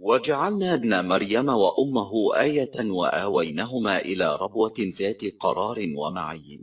وجعلنا ابن مريم وأمه آية وآوينهما إلى ربوة ذات قرار ومعين۔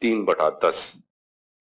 3/10।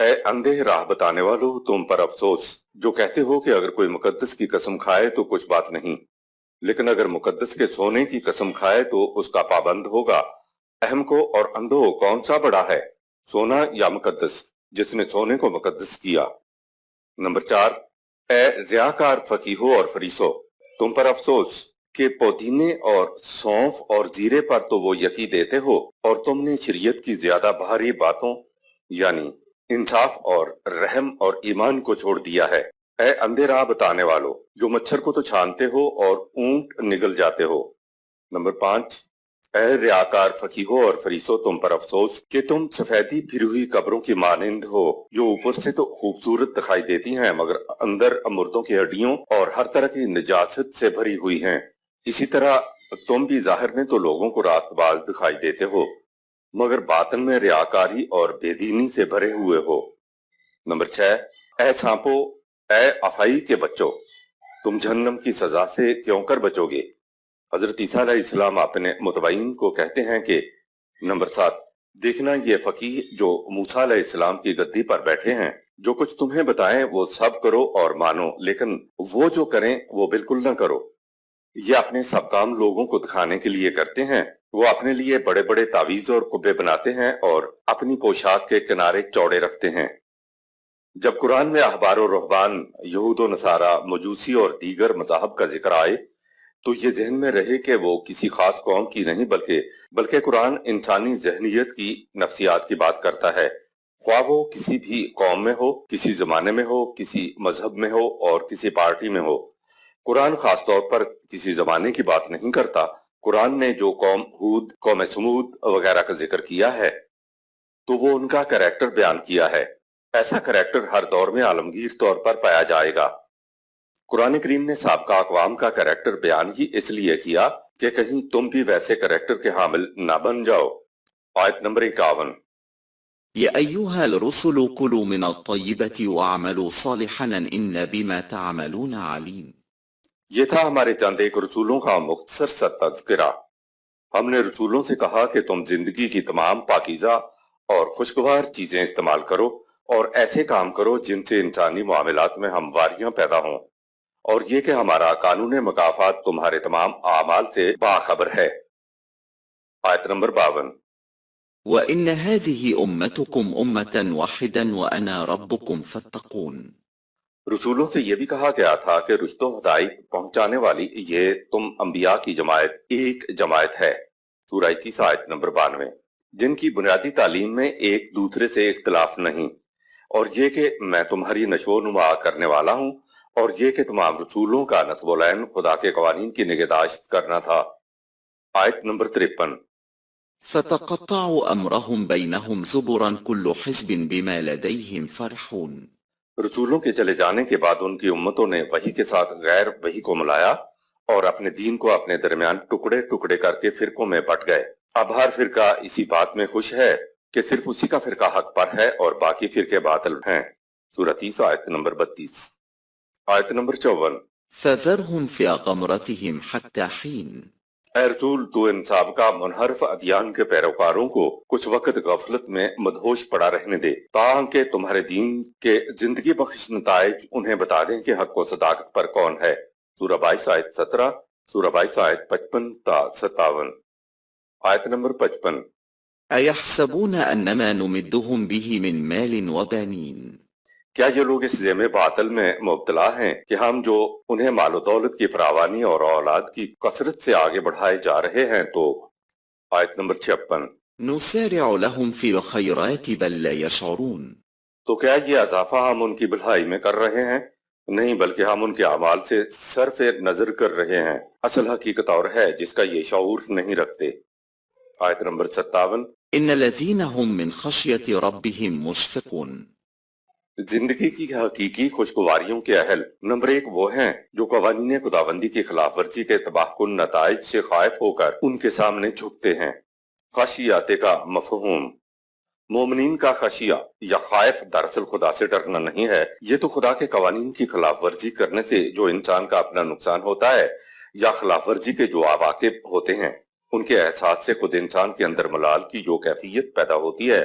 اے اندھے راہ بتانے والو، تم پر افسوس جو کہتے ہو کہ اگر کوئی مقدس کی قسم کھائے تو کچھ بات نہیں، لیکن اگر مقدس کے سونے کی قسم کھائے تو اس کا پابند ہوگا۔ اہم کو اور اندھو کون سا بڑا ہے، سونا یا مقدس جس نے سونے کو مقدس کیا؟ نمبر 4، اے ریاکار فقیہو اور فریسو، تم پر افسوس کہ پودینے اور سونف اور زیرے پر تو وہ یقی دیتے ہو اور تم نے شریعت کی زیادہ بھاری باتوں یعنی انصاف اور رحم اور ایمان کو چھوڑ دیا ہے۔ اے اندھے راہ بتانے والو جو مچھر کو تو چھانتے ہو اور اونٹ نگل جاتے ہو۔ نمبر 5، اے ریاکار فقیہو اور فریسو، تم پر افسوس کہ تم سفیدی پھری ہوئی قبروں کی مانند ہو جو اوپر سے تو خوبصورت دکھائی دیتی ہیں مگر اندر مردوں کی ہڈیوں اور ہر طرح کی نجاست سے بھری ہوئی ہیں۔ اسی طرح تم بھی ظاہر میں تو لوگوں کو راست باز دکھائی دیتے ہو مگر باطن میں ریاکاری اور بے دینی سے بھرے ہوئے ہو۔ نمبر 6، اے سانپو، اے افعی کے بچوں، تم جہنم کی سزا سے کیوں کر بچو گے؟ حضرت عیسیٰ علیہ السلام اپنے متبعین کو کہتے ہیں کہ نمبر 7، دیکھنا یہ فقیہ جو موسیٰ علیہ السلام کی گدی پر بیٹھے ہیں، جو کچھ تمہیں بتائیں وہ سب کرو اور مانو، لیکن وہ جو کریں وہ بالکل نہ کرو۔ یہ اپنے سب کام لوگوں کو دکھانے کے لیے کرتے ہیں، وہ اپنے لیے بڑے بڑے تعویذ اور قبے بناتے ہیں اور اپنی پوشاک کے کنارے چوڑے رکھتے ہیں۔ جب قرآن میں احبار و رہبان، یہود و نصارہ، مجوسی اور دیگر مذاہب کا ذکر آئے تو یہ ذہن میں رہے کہ وہ کسی خاص قوم کی نہیں بلکہ قرآن انسانی ذہنیت کی، نفسیات کی بات کرتا ہے، خواہ وہ کسی بھی قوم میں ہو، کسی زمانے میں ہو، کسی مذہب میں ہو اور کسی پارٹی میں ہو۔ قرآن خاص طور پر کسی زمانے کی بات نہیں کرتا۔ قرآن نے جو قوم ہود، قوم سمود وغیرہ کا ذکر کیا ہے تو وہ ان کا کریکٹر بیان کیا ہے۔ ایسا کریکٹر ہر دور میں عالمگیر طور پر پایا جائے گا۔ قرآن کریم نے سابقہ اقوام کا کریکٹر بیان ہی اس لیے کیا کہ کہیں تم بھی ویسے کریکٹر کے حامل نہ بن جاؤ۔ آیت نمبر 51، يا أيها الرسل كلوا من الطيبات واعملوا صالحا إن بما تعملون عليم۔ یہ تھا ہمارے چند ایک رسولوں کا مختصر سا تذکرہ۔ ہم نے رسولوں سے کہا کہ تم زندگی کی تمام پاکیزہ اور خوشگوار چیزیں استعمال کرو اور ایسے کام کرو جن سے انسانی معاملات میں ہمواریاں پیدا ہوں، اور یہ کہ ہمارا قانون مکافات تمہارے تمام اعمال سے باخبر ہے۔ آیت نمبر 52، وإن هذه أمتكم أمة واحدا وأنا ربكم فاتقون۔ رسولوں سے یہ بھی کہا گیا تھا کہ رشد و ہدایت پہنچانے والی یہ تم انبیاء کی جماعت ایک جماعت ہے، سورہ 21 آیت نمبر 92، جن کی بنیادی تعلیم میں ایک دوسرے سے اختلاف نہیں، اور یہ کہ میں تمہاری نشو و نما کرنے والا ہوں، اور یہ کہ تمام رسولوں کا نصب العین خدا کے قوانین کی نگہداشت کرنا تھا۔ آیت نمبر 53، فتقطعوا أمرهم بينهم زبرا كل حزب بما لديهم فرحون۔ رسولوں کے چلے جانے کے بعد ان کی امتوں نے وحی کے ساتھ غیر وحی کو ملایا اور اپنے دین کو اپنے درمیان ٹکڑے ٹکڑے کر کے فرقوں میں بٹ گئے۔ اب ہر فرقہ اسی بات میں خوش ہے کہ صرف اسی کا فرقہ حق پر ہے اور باقی فرقے باطل ہیں، سورہ 30 آیت نمبر 32۔ آیت نمبر 54، فذرهم في غمرتهم حتى حين۔ اے رسول تو ان سابقہ منحرف ادیان کے پیروکاروں کو کچھ وقت غفلت میں مدہوش پڑا رہنے دے تاکہ تمہارے دین کے زندگی بخش نتائج انہیں بتا دیں کہ حق و صداقت پر کون ہے، سورہ 22 آیت 17، سورہ 22 آیت 55 تا 57۔ آیت نمبر 55، أيحسبون أنما نمدهم به من مال وبنين۔ کیا یہ لوگ اس ذم باطل میں مبتلا ہیں کہ ہم جو انہیں مال و دولت کی فراوانی اور اولاد کی کثرت سے آگے بڑھائے جا رہے ہیں تو آیت نمبر 56، نسارع لهم في الخيرات بل لا يشعرون۔ تو کیا یہ اضافہ ہم ان کی بھلائی میں کر رہے ہیں؟ نہیں، بلکہ ہم ان کے اعمال سے صرف نظر کر رہے ہیں، اصل حقیقت اور ہے جس کا یہ شعور نہیں رکھتے۔ آیت نمبر 57، إن الذين هم من خشية ربهم مشفقون۔ زندگی کی حقیقی خوشگواریوں کے اہل نمبر 1 وہ ہیں جو قوانین خداوندی کی خلاف ورزی کے تباہ کن نتائج سے خائف ہو کر ان کے سامنے جھکتے ہیں۔ خشیات کا مفہوم، مومنین کا خشیہ یا خائف دراصل خدا سے ڈرنا نہیں ہے، یہ تو خدا کے قوانین کی خلاف ورزی کرنے سے جو انسان کا اپنا نقصان ہوتا ہے یا خلاف ورزی کے جو عواقب ہوتے ہیں ان کے احساس سے خود انسان کے اندر ملال کی جو کیفیت پیدا ہوتی ہے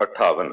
58,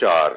4,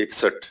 61,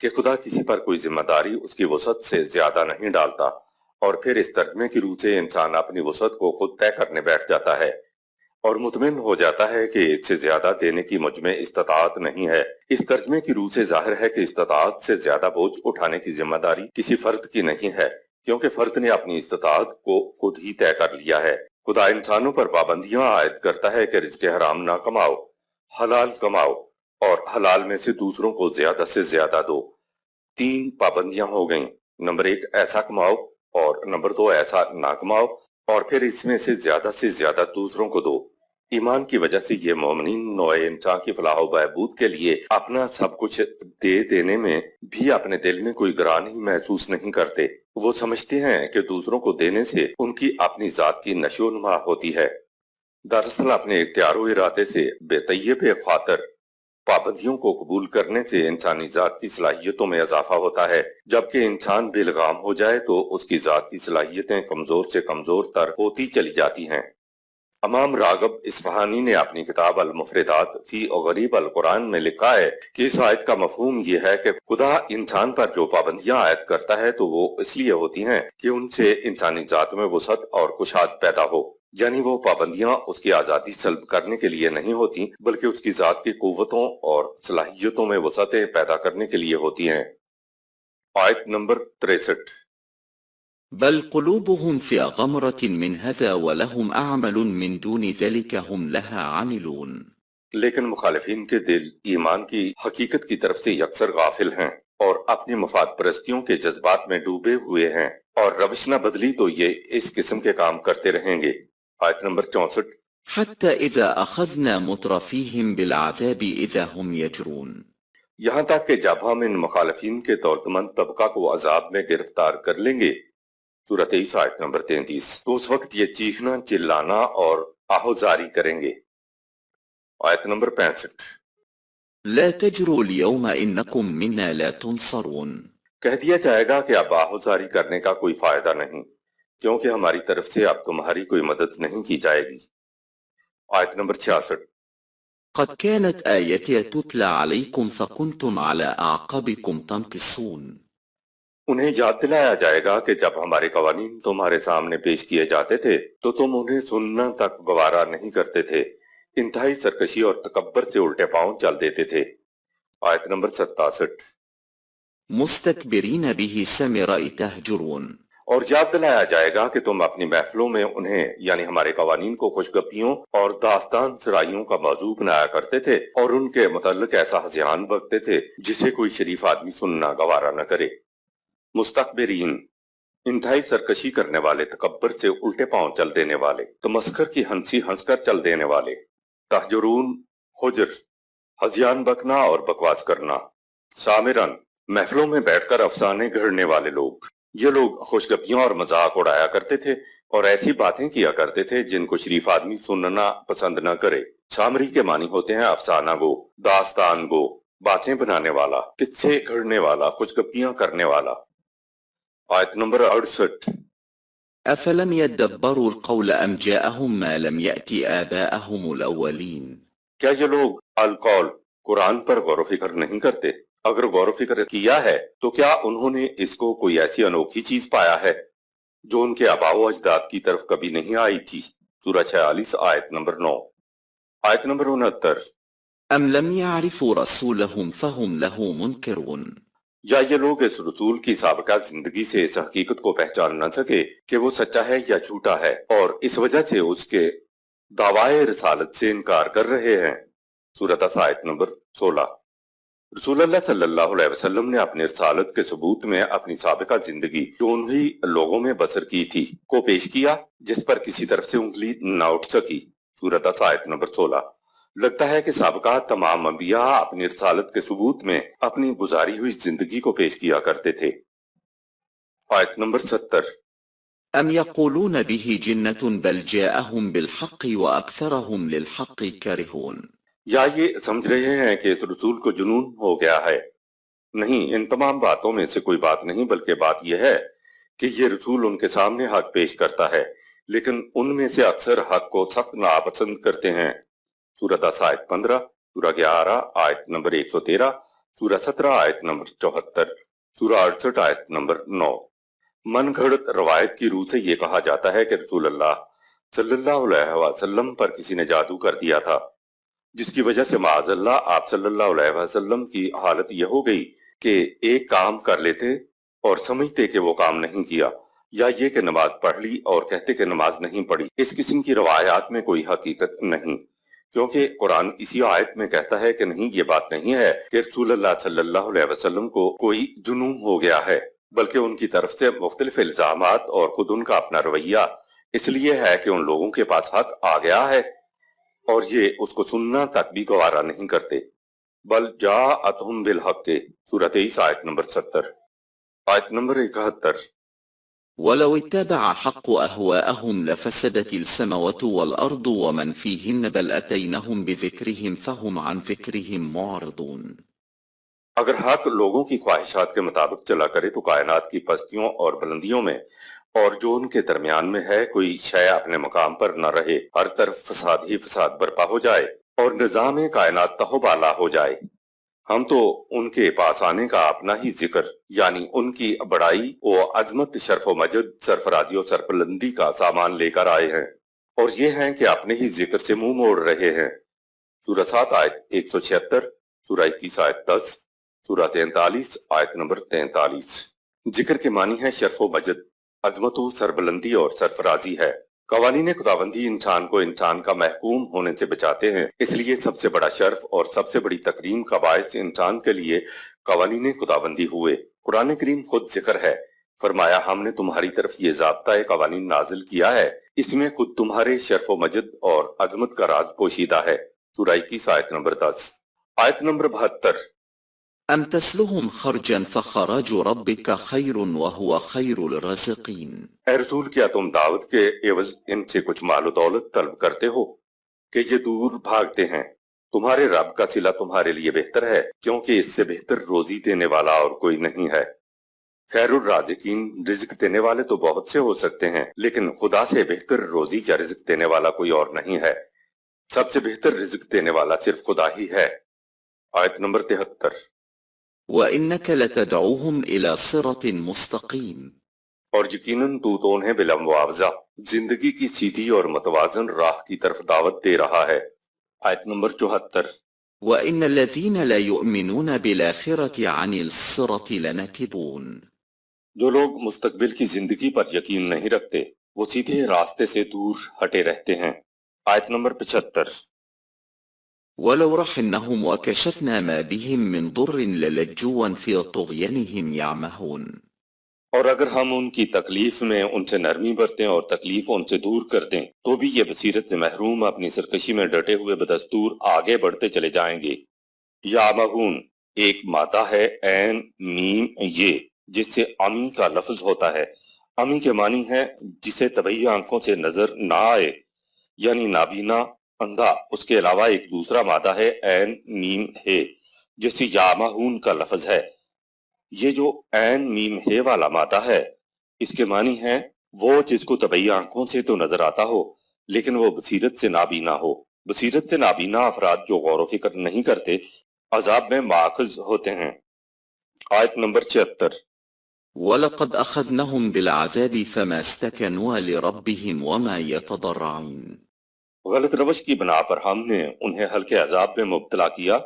کہ خدا کسی پر کوئی ذمہ داری اس کی وسعت سے زیادہ نہیں ڈالتا، اور پھر اس ترجمے کی روح سے انسان اپنی وسعت کو خود طے کرنے بیٹھ جاتا ہے اور مطمئن ہو جاتا ہے کہ اس سے زیادہ دینے کی مجھ میں استطاعت نہیں ہے۔ اس ترجمے کی روح سے ظاہر ہے کہ استطاعت سے زیادہ بوجھ اٹھانے کی ذمہ داری کسی فرد کی نہیں ہے، کیونکہ فرد نے اپنی استطاعت کو خود ہی طے کر لیا ہے۔ خدا انسانوں پر پابندیاں عائد کرتا ہے کہ رزق حرام نہ کماؤ، حلال کماؤ اور حلال میں سے دوسروں کو زیادہ سے زیادہ دو۔ 3 پابندیاں ہو گئیں۔ نمبر 1 ایسا کماؤ، اور نمبر 2 ایسا نہ کماؤ، اور پھر اس میں سے زیادہ دوسروں کو دو۔ ایمان کی وجہ سے یہ مومنین نوع انسان کی فلاح و بہبود کے لیے اپنا سب کچھ دے دینے میں بھی اپنے دل میں کوئی گرانی محسوس نہیں کرتے۔ وہ سمجھتے ہیں کہ دوسروں کو دینے سے ان کی اپنی ذات کی نشو و نما ہوتی ہے۔ دراصل اپنے اختیار و ارادے سے بے طیب خاطر پابندیوں کو قبول کرنے سے انسانی ذات کی صلاحیتوں میں اضافہ ہوتا ہے، جبکہ انسان بے لگام ہو جائے تو اس کی ذات کی صلاحیتیں کمزور سے کمزور تر ہوتی چلی جاتی ہیں۔ امام راغب اصفہانی نے اپنی کتاب المفردات فی غریب القرآن میں لکھا ہے کہ اس آیت کا مفہوم یہ ہے کہ خدا انسان پر جو پابندیاں عائد کرتا ہے تو وہ اس لیے ہوتی ہیں کہ ان سے انسانی ذات میں وسعت اور کشاد پیدا ہو، یعنی وہ پابندیاں اس کی آزادی سلب کرنے کے لیے نہیں ہوتی بلکہ اس کی ذات کی قوتوں اور صلاحیتوں میں وسعتیں پیدا کرنے کے لیے ہوتی ہیں۔ آیت نمبر 63۔ بل قلوبهم في غمرة من هذا ولهم أعمل من دون ذلك هم لها عاملون۔ لیکن مخالفین کے دل ایمان کی حقیقت کی طرف سے یکسر غافل ہیں اور اپنی مفاد پرستیوں کے جذبات میں ڈوبے ہوئے ہیں، اور روش نہ بدلی تو یہ اس قسم کے کام کرتے رہیں گے۔ آیت نمبر 64۔ حتى إذا أخذنا مترفيهم بالعذاب إذا هم يجرون۔ یہاں تک کہ جب ہم ان مخالفین کے دولتمند طبقہ کو عذاب میں گرفتار کر لیں گے، سورہ 23 آیت نمبر 33، تو اس وقت یہ چیخنا، چلانا اور آہوزاری کریں گے۔ آیت نمبر 65۔ لا تجروا اليوم إنكم منا لا تنصرون۔ کہہ دیا جائے گا کہ اب آہوزاری کرنے کا کوئی فائدہ نہیں، کیونکہ ہماری طرف سے اب تمہاری کوئی مدد نہیں کی جائے گی۔ آیت نمبر 66۔ قد كانت آياتي تتلى عليكم فكنتم على أعقابكم تنكصون۔ انہیں یاد دلایا جائے گا کہ جب ہمارے قوانین تمہارے سامنے پیش کیے جاتے تھے تو تم انہیں سننا تک گوارا نہیں کرتے تھے، انتہائی سرکشی اور تکبر سے الٹے پاؤں چل دیتے تھے۔ آیت نمبر 67۔ مستكبرين به سامراء تهجرون۔ اور یاد دلایا جائے گا کہ تم اپنی محفلوں میں انہیں یعنی ہمارے قوانین کو خوشگپیوں اور داستان سرائیوں کا موضوع بنایا کرتے تھے اور ان کے متعلق ایسا ہذیان بکتے تھے جسے کوئی شریف آدمی سننا گوارا نہ کرے۔ مستکبرین، انتہائی سرکشی کرنے والے، تکبر سے الٹے پاؤں چل دینے والے، تمسخر کی ہنسی ہنس کر چل دینے والے۔ تہجرون، حجر، ہذیان بکنا اور بکواس کرنا۔ سامرن، محفلوں میں بیٹھ کر افسانے گھڑنے والے لوگ۔ یہ لوگ خوشگپیوں اور مذاق اڑایا کرتے تھے اور ایسی باتیں کیا کرتے تھے جن کو شریف آدمی سننا پسند نہ کرے۔ سامری کے معنی ہوتے ہیں افسانہ گو، داستان گو، باتیں بنانے والا، قصے گھڑنے والا، خوشگپیاں کرنے والا۔ آیت نمبر 68۔ أفلم يدبروا القول أم جاءهم ما لم يأت آباءهم الأولين۔ کیا یہ لوگ القول قرآن پر غور و فکر نہیں کرتے؟ اگر غور و فکر کیا ہے تو کیا انہوں نے اس کو کوئی ایسی انوکھی چیز پایا ہے جو ان کے آباء و اجداد کی طرف کبھی نہیں آئی تھی؟ سورہ 46 آیت نمبر 9۔ آیت نمبر 69۔ أم لم يعرفوا رسولهم فهم له منكرون۔ یا یہ لوگ اس رسول کی سابقہ زندگی سے اس حقیقت کو پہچان نہ سکے کہ وہ سچا ہے یا جھوٹا ہے، اور اس وجہ سے اس کے دعوائے رسالت سے انکار کر رہے ہیں۔ سورہ 10 آیت نمبر 16۔ رسول اللہ صلی اللہ علیہ وسلم نے اپنے رسالت کے ثبوت میں اپنی سابقہ زندگی جو انہی لوگوں میں بسر کی تھی کو پیش کیا جس پر کسی طرف سے انگلی نہ اٹھ سکی۔ سورہ 10 آیت نمبر 16۔ لگتا ہے کہ سابقہ تمام انبیاء اپنی رسالت کے ثبوت میں اپنی گزاری ہوئی زندگی کو پیش کیا کرتے تھے۔ آیت نمبر 70۔ أم يقولون به جنة بل جاءهم بالحق وأكثرهم للحق كارهون۔ یا یہ سمجھ رہے ہیں کہ اس رسول کو جنون ہو گیا ہے؟ نہیں، ان تمام باتوں میں سے کوئی بات نہیں، بلکہ بات یہ ہے کہ یہ رسول ان کے سامنے حق پیش کرتا ہے، لیکن ان میں سے اکثر حق کو سخت ناپسند کرتے ہیں۔ سورہ 10 آیت 15، سورہ 11 آیت نمبر 113، سورہ 17 آیت نمبر 74، سورہ 68 آیت نمبر 9۔ من گھڑت روایت کی روح سے یہ کہا جاتا ہے کہ رسول اللہ صلی اللہ علیہ وسلم پر کسی نے جادو کر دیا تھا، جس کی وجہ سے معاذ اللہ آپ صلی اللہ علیہ وسلم کی حالت یہ ہو گئی کہ ایک کام کر لیتے اور سمجھتے کہ وہ کام نہیں کیا، یا یہ کہ نماز پڑھ لی اور کہتے کہ نماز نہیں پڑھی۔ اس قسم کی روایات میں کوئی حقیقت نہیں، کیونکہ قرآن اسی آیت میں کہتا ہے کہ نہیں، یہ بات نہیں ہے کہ رسول اللہ صلی اللہ علیہ وسلم کو کوئی جنون ہو گیا ہے، بلکہ ان کی طرف سے مختلف الزامات اور خود ان کا اپنا رویہ اس لیے ہے کہ ان لوگوں کے پاس حق آ گیا ہے اور یہ اس کو سننا تک بھی گوارا نہیں کرتے۔ بل جاءتہم بالحق کے سورہ 23 آیت نمبر 70۔ آیت نمبر 71۔ ولو اتبع حق أهواءهم لفسدت السماوات والأرض ومن فيهن بل أتينهم بذكرهم فهم عن ذكرهم معرضون۔ اگر حق لوگوں کی خواہشات کے مطابق چلا کرے تو کائنات کی پستیوں اور بلندیوں میں اور جو ان کے درمیان میں ہے کوئی شے اپنے مقام پر نہ رہے، ہر طرف فساد ہی فساد برپا ہو جائے اور نظام کائنات تہو بالا ہو جائے۔ ہم تو ان کے پاس آنے کا اپنا ہی ذکر، یعنی ان کی بڑائی و عظمت، شرف و مجد، سرفرازی و سربلندی کا سامان لے کر آئے ہیں، اور یہ ہیں کہ اپنے ہی ذکر سے منہ موڑ رہے ہیں۔ سورہ 7 آیت 176، سورہ 21 آیت 10، سورہ 43 آیت نمبر 43۔ ذکر کے معنی ہے شرف و مجد، عظمت و سربلندی اور سرفرازی ہے۔ قوانین خداوندی انسان کو انسان کا محکوم ہونے سے بچاتے ہیں، اس لیے سب سے بڑا شرف اور سب سے بڑی تکریم کا باعث انسان کے لیے قوانین خداوندی ہوئے۔ قرآن کریم خود ذکر ہے، فرمایا ہم نے تمہاری طرف یہ ضابطۂ قوانین نازل کیا ہے، اس میں خود تمہارے شرف و مجد اور عظمت کا راز پوشیدہ ہے۔ سورہ 21 آیت نمبر 10۔ آیت نمبر 72۔ أم تسلهم خرجا فخراج ربك خير وهو خير الرازقين۔ اے رسول، کیا تم دعوت کے عوض ان سے کچھ مال و دولت طلب کرتے ہو کہ یہ دور بھاگتے ہیں؟ تمہارے رب کا صلہ تمہارے لیے بہتر ہے، کیونکہ اس سے بہتر روزی دینے والا اور کوئی نہیں ہے۔ خیر الرازقین، رزق دینے والے تو بہت سے ہو سکتے ہیں، لیکن خدا سے بہتر روزی یا رزق دینے والا کوئی اور نہیں ہے۔ سب سے بہتر رزق دینے والا صرف خدا ہی ہے۔ آیت نمبر 73۔ وَإِنَّكَ لَتَدْعُوهُمْ إِلَى صِرَطٍ مُسْتَقِيمٍ۔ اور یقیناً تو انہیں بلا معاوضہ زندگی کی سیدھی اور متوازن راہ کی طرف دعوت دے رہا ہے۔ آیت نمبر 74۔ وَإِنَّ الَّذِينَ لَا يُؤْمِنُونَ بِالْآخِرَةِ عَنِ الصِّرَطِ لَنَكِبُونَ۔ جو لوگ مستقبل کی زندگی پر یقین نہیں رکھتے وہ سیدھے راستے سے دور ہٹے رہتے ہیں۔ آیت نمبر 75۔ وَلَوْ رَحِمْنَهُمْ وَكَشَفْنَا مَا بِهِمْ مِنْ ضُرٍّ لَلَجُّوا فِي طُغْيَانِهِمْ يَعْمَهُونَ۔ اور اگر ہم ان کی تکلیف میں ان سے نرمی برتیں اور تکلیف ان سے دور کر دیں تو بھی یہ بصیرت سے محروم اپنی سرکشی میں ڈٹے ہوئے بدستور آگے بڑھتے چلے جائیں گے۔ یعمہون ایک مادہ ہے عین میم یہ، جس سے امی کا لفظ ہوتا ہے۔ امی کے معنی ہے جسے طبعی آنکھوں سے نظر نہ آئے، یعنی نابینا، اندھا۔ اس کے علاوہ ایک دوسرا مادہ ہے عین میم ہے جس سے یعمہون کا لفظ ہے۔ یہ جو عین میم ہے والا مادہ ہے، اس کے معنی ہے وہ جس کو طبعی آنکھوں سے تو نظر آتا ہو لیکن وہ بصیرت سے نابینا ہو۔ بصیرت سے نابینا افراد جو غور و فکر نہیں کرتے عذاب میں ماخذ ہوتے ہیں۔ آیت نمبر 76۔ وَلَقَدْ أَخَذْنَهُمْ بِالْعَذَابِ فَمَا اسْتَكَنُوا لِرَبِّهِمْ وَمَا يَتَضَرَّعُونَ۔ غلط روش کی بنا پر ہم نے انہیں ہلکے عذاب میں مبتلا کیا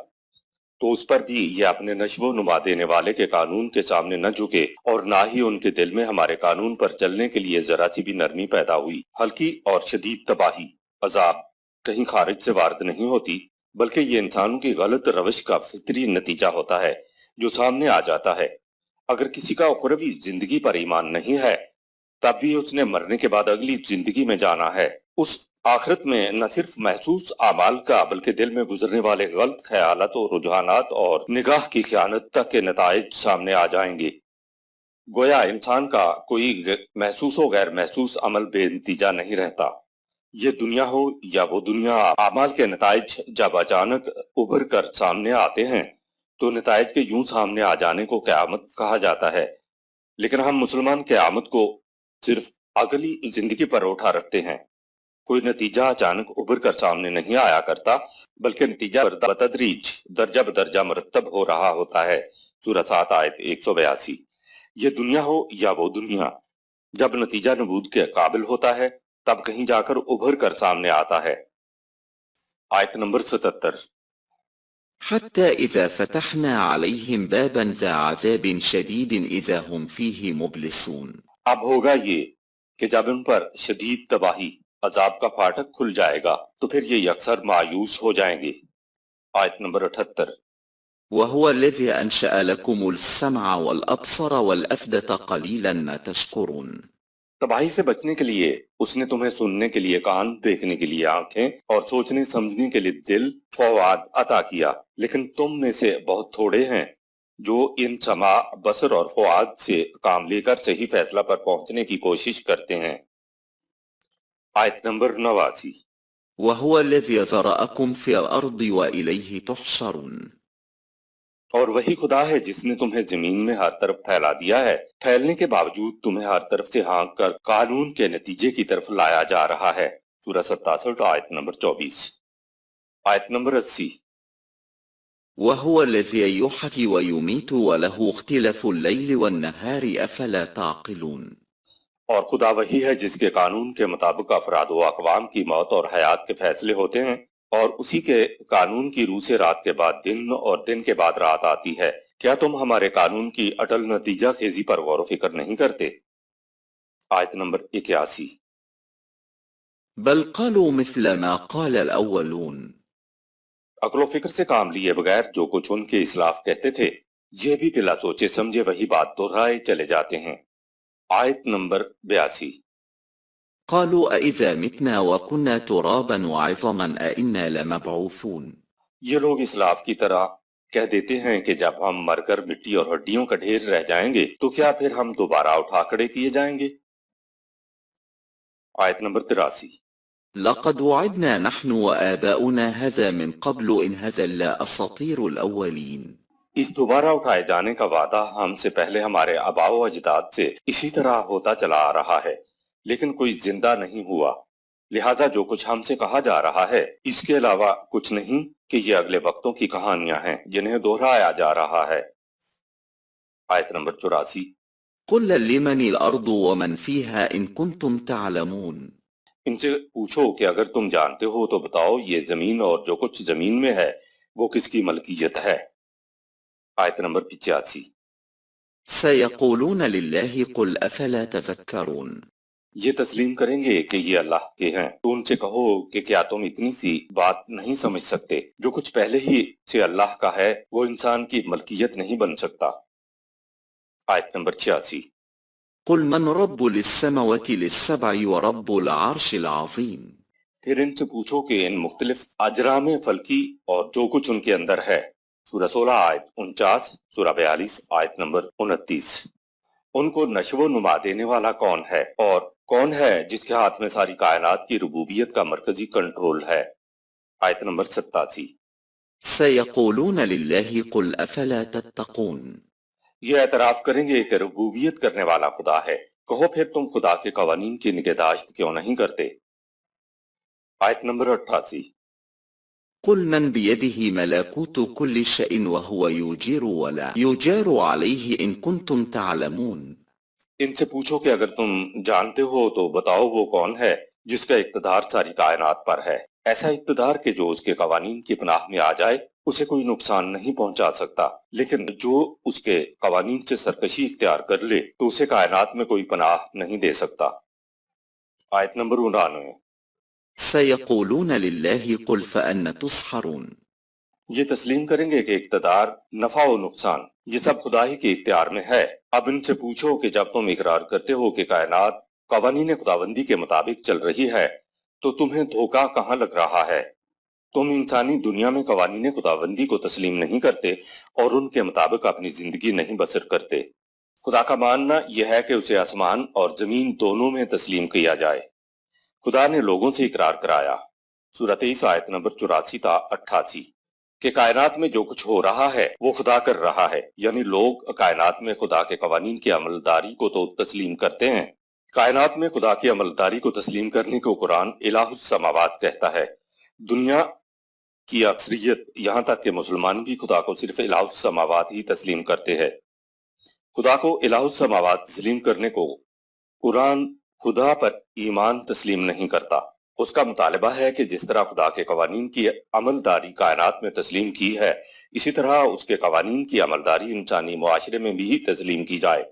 تو اس پر بھی یہ اپنے نشو و نما دینے والے کے قانون کے سامنے نہ جھکے، اور نہ ہی ان کے دل میں ہمارے قانون پر چلنے کے لیے ذرا سی بھی نرمی پیدا ہوئی۔ ہلکی اور شدید تباہی، عذاب کہیں خارج سے وارد نہیں ہوتی، بلکہ یہ انسانوں کی غلط روش کا فطری نتیجہ ہوتا ہے جو سامنے آ جاتا ہے۔ اگر کسی کا اخروی زندگی پر ایمان نہیں ہے تب بھی اس نے مرنے کے بعد اگلی زندگی میں جانا ہے۔ اس آخرت میں نہ صرف محسوس اعمال کا بلکہ دل میں گزرنے والے غلط خیالات و رجحانات اور نگاہ کی خیانت تک کے نتائج سامنے آ جائیں گے۔ گویا انسان کا کوئی محسوس و غیر محسوس عمل بے نتیجہ نہیں رہتا۔ یہ دنیا ہو یا وہ دنیا، اعمال کے نتائج جب اچانک ابھر کر سامنے آتے ہیں تو نتائج کے یوں سامنے آ جانے کو قیامت کہا جاتا ہے، لیکن ہم مسلمان قیامت کو صرف اگلی زندگی پر اٹھا رکھتے ہیں۔ کوئی نتیجہ اچانک ابھر کر سامنے نہیں آیا کرتا، بلکہ نتیجہ بتدریج درجہ بدرجہ مرتب ہو رہا ہوتا ہے۔ سورہ 7 آیت 182۔ یہ دنیا ہو یا وہ دنیا، جب نتیجہ نبوت کے قابل ہوتا ہے تب کہیں جا کر ابھر کر سامنے آتا ہے۔ آیت نمبر 77۔ حتى إذا فتحنا عليهم بابا ذا عذاب شديد إذا هم فيه مبلسون۔ اب ہوگا یہ کہ جب ان پر شدید تباہی عذاب کا پھاٹک کھل جائے گا تو پھر یہ یکسر مایوس ہو جائیں گے۔ آیت نمبر 78۔ وهو الذي أنشأ لكم السمع والأبصر والأفئدة قليلا ما تشكرون۔ تباہی سے بچنے کے لیے اس نے تمہیں سننے کے لیے کان، دیکھنے کے لیے آنکھیں اور سوچنے سمجھنے کے لیے دل، فؤاد عطا کیا، لیکن تم میں سے بہت تھوڑے ہیں جو ان سمع، بصر اور فؤاد سے کام لے کر صحیح فیصلہ پر پہنچنے کی کوشش کرتے ہیں۔ آیت نمبر 89۔ وهو الذي ذرأكم في الأرض وإليه تحشرون۔ اور وہی خدا ہے جس نے تمہیں زمین میں ہر طرف پھیلا دیا ہے، پھیلنے کے باوجود تمہیں ہر طرف سے ہانک کر قانون کے نتیجے کی طرف لایا جا رہا ہے۔ سورہ 67 آیت نمبر 24۔ آیت نمبر 80۔ وهو الذي يحيي ويميت وله اختلاف الليل والنهار أفلا تعقلون۔ اور خدا وہی ہے جس کے قانون کے مطابق افراد و اقوام کی موت اور حیات کے فیصلے ہوتے ہیں، اور اسی کے قانون کی روح سے رات کے بعد دن اور دن کے بعد رات آتی ہے۔ کیا تم ہمارے قانون کی اٹل نتیجہ خیزی پر غور و فکر نہیں کرتے؟ آیت نمبر 81۔ بل قالوا مثل ما قال الأولون۔ عقل و فکر سے کام لیے بغیر جو کچھ ان کے اسلاف کہتے تھے، یہ بھی بلا سوچے سمجھے وہی بات دہرائے چلے جاتے ہیں۔ آیت نمبر 82۔ قالوا أإذا متنا وكنا ترابا وعظاما أإنا لمبعوثون۔ یہ لوگ اسلاف کی طرح کہہ دیتے ہیں کہ جب ہم مر کر مٹی اور ہڈیوں کا ڈھیر رہ جائیں گے تو کیا پھر ہم دوبارہ اٹھا کھڑے کیے جائیں گے؟ آیت نمبر 83۔ لقد وعدنا نحن وآباؤنا هذا من قبل إن هذا إلا أساطير الأولين۔ اس دوبارہ اٹھائے جانے کا وعدہ ہم سے پہلے ہمارے آباء و اجداد سے اسی طرح ہوتا چلا آ رہا ہے، لیکن کوئی زندہ نہیں ہوا، لہٰذا جو کچھ ہم سے کہا جا رہا ہے اس کے علاوہ کچھ نہیں کہ یہ اگلے وقتوں کی کہانیاں ہیں جنہیں دہرایا جا رہا ہے۔ آیت نمبر 84۔ قل لمن الأرض ومن فيها إن كنتم تعلمون۔ ان سے پوچھو کہ اگر تم جانتے ہو تو بتاؤ یہ زمین اور جو کچھ زمین میں ہے وہ کس کی ملکیت ہے۔ آیت نمبر 85۔ سيقولون لله قل أفلا تذكرون۔ یہ تسلیم کریں گے کہ یہ اللہ کے ہیں، تو ان سے کہو کہ کیا تم اتنی سی بات نہیں سمجھ سکتے؟ جو کچھ پہلے ہی سے اللہ کا ہے وہ انسان کی ملکیت نہیں بن سکتا۔ آیت نمبر 86۔ قل من رب للسماوات للسبع ورب العرش العظيم۔ پھر ان سے پوچھو کہ ان مختلف اجرام فلکی اور جو کچھ ان کے اندر ہے۔ سورہ 16 آیت 49، سورہ 42 آیت نمبر 29۔ ان کو نشو و نما دینے والا کون ہے، اور کون ہے جس کے ہاتھ میں ساری کائنات کی ربوبیت کا مرکزی کنٹرول ہے۔ آیت نمبر 87۔ سيقولون لله قل أفلا تتقون۔ یہ اعتراف کریں گے کہ ربوبیت کرنے والا خدا ہے، کہو پھر تم خدا کے قوانین کی نگہداشت کیوں نہیں کرتے۔ آیت نمبر 88۔ قل من بيده ملكوت كل شيء وهو يجير ولا يجار عليه إن كنتم تعلمون۔ ان سے پوچھو کہ اگر تم جانتے ہو تو بتاؤ وہ کون ہے جس کا اقتدار ساری کائنات پر ہے، ایسا اقتدار کہ جو اس کے قوانین کی پناہ میں آ جائے اسے کوئی نقصان نہیں پہنچا سکتا، لیکن جو اس کے قوانین سے سرکشی اختیار کر لے تو اسے کائنات میں کوئی پناہ نہیں دے سکتا۔ آیت نمبر 99۔ سيقولون لله قل فأنا تسحرون۔ یہ تسلیم کریں گے کہ اقتدار، نفع و نقصان یہ سب خدا ہی کے اختیار میں ہے۔ اب ان سے پوچھو کہ جب تم اقرار کرتے ہو کہ کائنات قوانین خداوندی کے مطابق چل رہی ہے تو تمہیں دھوکہ کہاں لگ رہا ہے؟ تم انسانی دنیا میں قوانین خداوندی کو تسلیم نہیں کرتے اور ان کے مطابق اپنی زندگی نہیں بسر کرتے۔ خدا کا ماننا یہ ہے کہ اسے آسمان اور زمین دونوں میں تسلیم کیا جائے۔ خدا نے لوگوں سے اقرار کرایا، سورہ 23 آیت نمبر 84 تا 88، کہ کائنات میں جو کچھ ہو رہا ہے وہ خدا کر رہا ہے، یعنی لوگ کائنات میں خدا کے قوانین کی عملداری کو تو تسلیم کرتے ہیں کائنات میں خدا کی عملداری کو تسلیم کرنے کو قرآن الہ السماوات کہتا ہے۔ دنیا کی اکثریت یہاں تک کہ مسلمان بھی خدا کو صرف الہ السماوات ہی تسلیم کرتے ہیں۔ خدا کو الہ السماوات تسلیم کرنے کو قرآن خدا پر ایمان تسلیم نہیں کرتا۔ اس کا مطالبہ ہے کہ جس طرح خدا کے قوانین کی عملداری کائنات میں تسلیم کی ہے، اسی طرح اس کے قوانین کی عملداری انسانی معاشرے میں بھی تسلیم کی جائے۔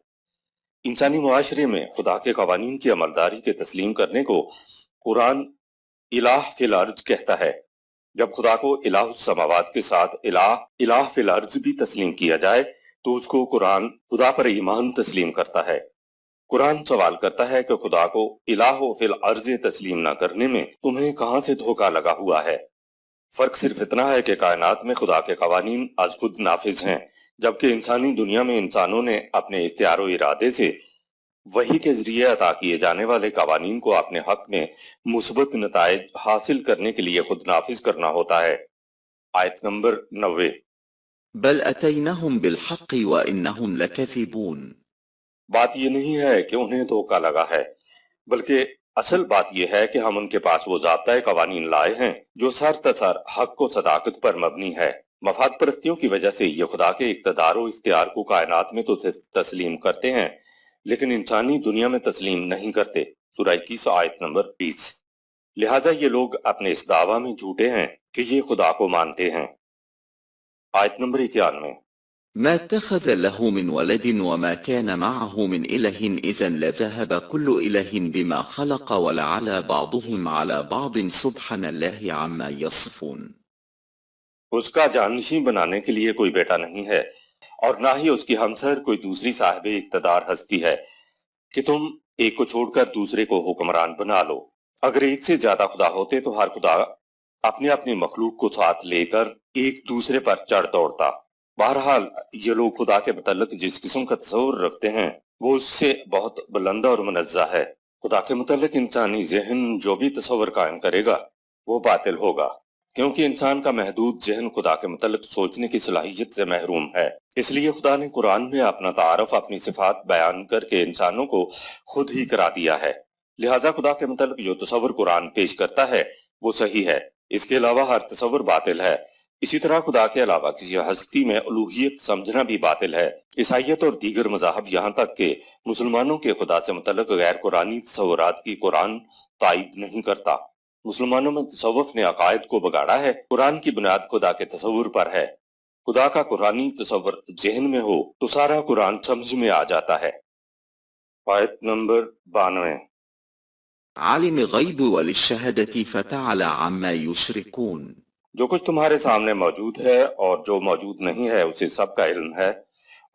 انسانی معاشرے میں خدا کے قوانین کی عملداری کے تسلیم کرنے کو قرآن الہ فی الارض کہتا ہے۔ جب خدا کو الہ السماوات کے ساتھ الہ فی الارض بھی تسلیم کیا جائے تو اس کو قرآن خدا پر ایمان تسلیم کرتا ہے۔ قرآن سوال کرتا ہے کہ خدا کو الہ فی الارض تسلیم نہ کرنے میں تمہیں کہاں سے دھوکہ لگا ہوا ہے؟ فرق صرف اتنا ہے کہ کائنات میں خدا کے قوانین از خود نافذ ہیں، جبکہ انسانی دنیا میں انسانوں نے اپنے اختیار و ارادے سے وحی کے ذریعے عطا کیے جانے والے قوانین کو اپنے حق میں مثبت نتائج حاصل کرنے کے لیے خود نافذ کرنا ہوتا ہے۔ آیت نمبر 90۔ بل أتيناهم بالحق وإنهم لكاذبون۔ بات یہ نہیں ہے کہ انہیں دھوکہ لگا ہے، بلکہ اصل بات یہ ہے کہ ہم ان کے پاس وہ ضابطۂ قوانین لائے ہیں جو سر تسر حق و صداقت پر مبنی ہے۔ مفاد پرستیوں کی وجہ سے یہ خدا کے اقتدار و اختیار کو کائنات میں تو تسلیم کرتے ہیں لیکن انسانی دنیا میں تسلیم نہیں کرتے۔ سورہ 21 آیت نمبر 20۔ لہٰذا یہ لوگ اپنے اس دعویٰ میں جھوٹے ہیں کہ یہ خدا کو مانتے ہیں۔ آیت نمبر 91۔ ما اتخذ له من ولد وما كان معه من إله إذا لذهب كل إله بما خلق ولعلى بعضهم على بعض سبحان الله عما يصفون۔ اس کا جانشین بنانے کے لیے کوئی بیٹا نہیں ہے اور نہ ہی اس کی ہمسر کوئی دوسری صاحب اقتدار ہستی ہے کہ تم ایک کو چھوڑ کر دوسرے کو حکمران بنا لو۔ اگر ایک سے زیادہ خدا ہوتے تو ہر خدا اپنے اپنی مخلوق کو ساتھ لے کر ایک دوسرے پر چڑھ دوڑتا۔ بہرحال یہ لوگ خدا کے متعلق جس قسم کا تصور رکھتے ہیں وہ اس سے بہت بلند اور منزہ ہے۔ خدا کے متعلق انسانی ذہن جو بھی تصور قائم کرے گا وہ باطل ہوگا، کیونکہ انسان کا محدود ذہن خدا کے متعلق سوچنے کی صلاحیت سے محروم ہے۔ اس لیے خدا نے قرآن میں اپنا تعارف، اپنی صفات بیان کر کے انسانوں کو خود ہی کرا دیا ہے۔ لہٰذا خدا کے متعلق جو تصور قرآن پیش کرتا ہے وہ صحیح ہے، اس کے علاوہ ہر تصور باطل ہے۔ اسی طرح خدا کے علاوہ کسی ہستی میں الوہیت سمجھنا بھی باطل ہے۔ عیسائیت اور دیگر مذاہب یہاں تک کہ مسلمانوں کے خدا سے متعلق غیر قرآنی تصورات کی قرآن تائید نہیں کرتا۔ مسلمانوں میں تصوف نے عقائد کو بگاڑا ہے۔ قرآن کی بنیاد خدا کے تصور پر ہے۔ خدا کا قرآنی تصور ذہن میں ہو تو سارا قرآن سمجھ میں آ جاتا ہے۔ آیت نمبر 92۔ عالم الغیب وللشہادة فتعالى عما يشركون۔ جو کچھ تمہارے سامنے موجود ہے اور جو موجود نہیں ہے اسے سب کا علم ہے،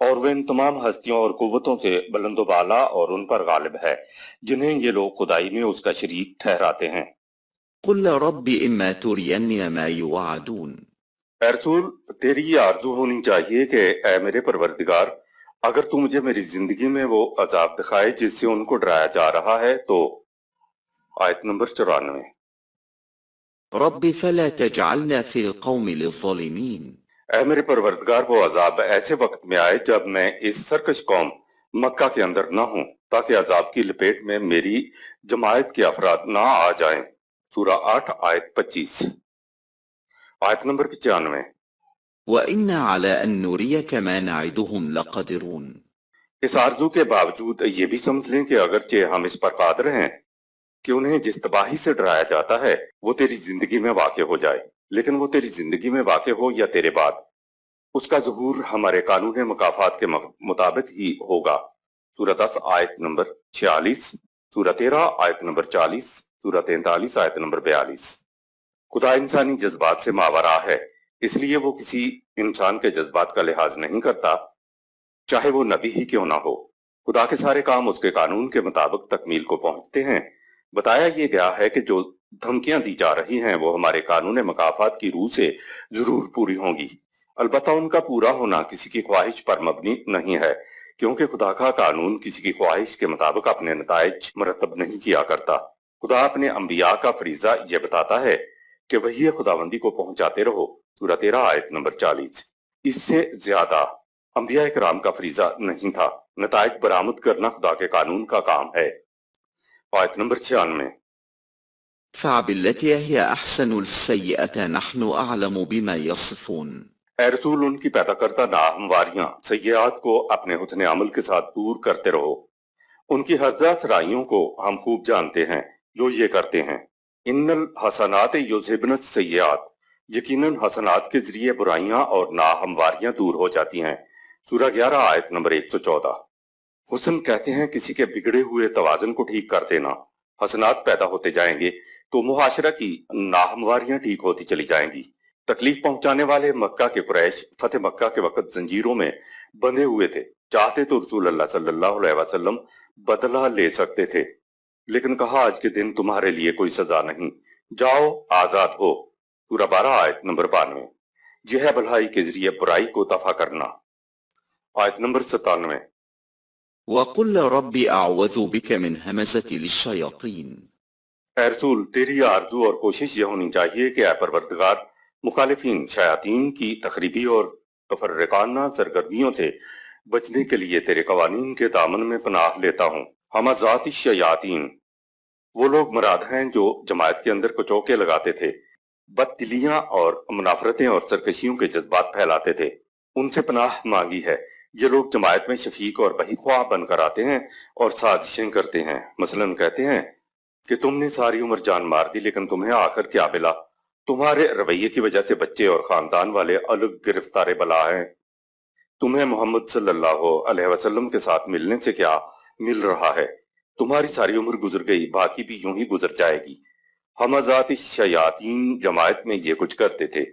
اور وہ ان تمام ہستیوں اور قوتوں سے بلند و بالا اور ان پر غالب ہے جنہیں یہ لوگ خدائی میں اس کا شریک ٹھہراتے ہیں۔ قل رب اما ترینی ما یوعدون۔ اے رسول، تیری یہ آرزو ہونی چاہیے کہ اے میرے پروردگار، اگر تو مجھے میری زندگی میں وہ عذاب دکھائے جس سے ان کو ڈرایا جا رہا ہے تو۔ آیت نمبر 94۔ رب فلا تجعلنا فی القوم للظالمین۔ اے میرے پروردگار، وہ عذاب ایسے وقت میں آئے جب میں اس سرکش قوم مکہ کے اندر نہ ہوں، تاکہ عذاب کی لپیٹ میں میری جماعت کے افراد نہ آ جائیں۔ سورہ 8 آیت 25۔ آیت نمبر 95۔ وَإِنَّا عَلَىٰ أَن نُّرِيَكَ مَا نَعِدُهُمْ لَقَادِرُونَ۔ اس آرزو کے باوجود یہ بھی سمجھ لیں کہ اگرچہ ہم اس پر قادر ہیں کہ انہیں جس تباہی سے ڈرایا جاتا ہے وہ تیری زندگی میں واقع ہو جائے، لیکن وہ تیری زندگی میں واقع ہو یا تیرے بعد، اس کا ظہور ہمارے قانون مکافات کے مطابق ہی ہوگا۔ سورہ 10 آیت نمبر 46، سورہ 13 آیت نمبر 40، سورہ 43 آیت نمبر 42۔ خدا انسانی جذبات سے ماورا ہے، اس لیے وہ کسی انسان کے جذبات کا لحاظ نہیں کرتا، چاہے وہ نبی ہی کیوں نہ ہو۔ خدا کے سارے کام اس کے قانون کے مطابق تکمیل کو پہنچتے ہیں۔ بتایا یہ گیا ہے کہ جو دھمکیاں دی جا رہی ہیں وہ ہمارے قانون مکافات کی روح سے ضرور پوری ہوں گی، البتہ ان کا پورا ہونا کسی کی خواہش پر مبنی نہیں ہے، کیونکہ خدا کا قانون کسی کی خواہش کے مطابق اپنے نتائج مرتب نہیں کیا کرتا۔ خدا اپنے انبیاء کا فریضہ یہ بتاتا ہے کہ وحی خداوندی کو پہنچاتے رہو، سورہ 13 آیت نمبر 40۔ اس سے زیادہ انبیاء کرام کا فریضہ نہیں تھا۔ نتائج برآمد کرنا خدا کے قانون کا کام ہے۔ آیت نمبر 96۔ فبالتي هي أحسن السيئة نحن أعلم بما يصفون۔ اے رسول ان کی پیدا کردہ ناہمواریاں سیئات کو اپنے حسن عمل کے ساتھ دور کرتے رہو، ان کی ہرزہ سرائیوں کو ہم خوب جانتے ہیں جو یہ کرتے ہیں۔ ان الحسنات یذہبن السیئات، یقیناً حسنات کے ذریعے برائیاں اور ناہمواریاں دور ہو جاتی ہیں۔ سورہ 11 آیت نمبر 114۔ حسن کہتے ہیں کسی کے بگڑے ہوئے توازن کو ٹھیک کر دینا۔ حسنات پیدا ہوتے جائیں گے تو معاشرہ کی ناہمواریاں ٹھیک ہوتی چلی جائیں گی۔ تکلیف پہنچانے والے مکہ کے قریش فتح مکہ کے وقت زنجیروں میں بندھے ہوئے تھے، چاہتے تو رسول اللہ صلی اللہ علیہ وسلم بدلہ لے سکتے تھے، لیکن کہا آج کے دن تمہارے لیے کوئی سزا نہیں، جاؤ آزاد ہو۔ سورہ 12 آیت نمبر 92۔ یہ ہے بھلائی کے ذریعے برائی کو دفع کرنا۔ آیت نمبر 97۔ وقل رب أعوذ بك من همزة الشياطين۔ اے رسول تیری آرزو اور کوشش یہ ہونی چاہیے کہ اے پروردگار مخالفین شیاطین کی تخریبی اور تفرقانہ سرگرمیوں سے بچنے کے لیے تیرے قوانین کے دامن میں پناہ لیتا ہوں۔ ہمزات الشیاطین، وہ لوگ مراد ہیں جو جماعت کے اندر کچوکے لگاتے تھے، بددلیاں اور منافرتیں اور سرکشیوں کے جذبات پھیلاتے تھے، ان سے پناہ مانگی ہے۔ یہ لوگ جماعت میں شفیق اور بحی خواہ بن کر آتے ہیں اور سازشیں کرتے ہیں، مثلاً کہتے ہیں کہ تم نے ساری عمر جان مار دی لیکن تمہیں آخر کیا ملا، تمہارے رویے کی وجہ سے بچے اور خاندان والے الگ گرفتار بلا ہیں، تمہیں محمد صلی اللہ علیہ وسلم کے ساتھ ملنے سے کیا مل رہا ہے، تمہاری ساری عمر گزر گئی، باقی بھی یوں ہی گزر جائے گی۔ ہمزات الشیاطین جماعت میں یہ کچھ کرتے تھے۔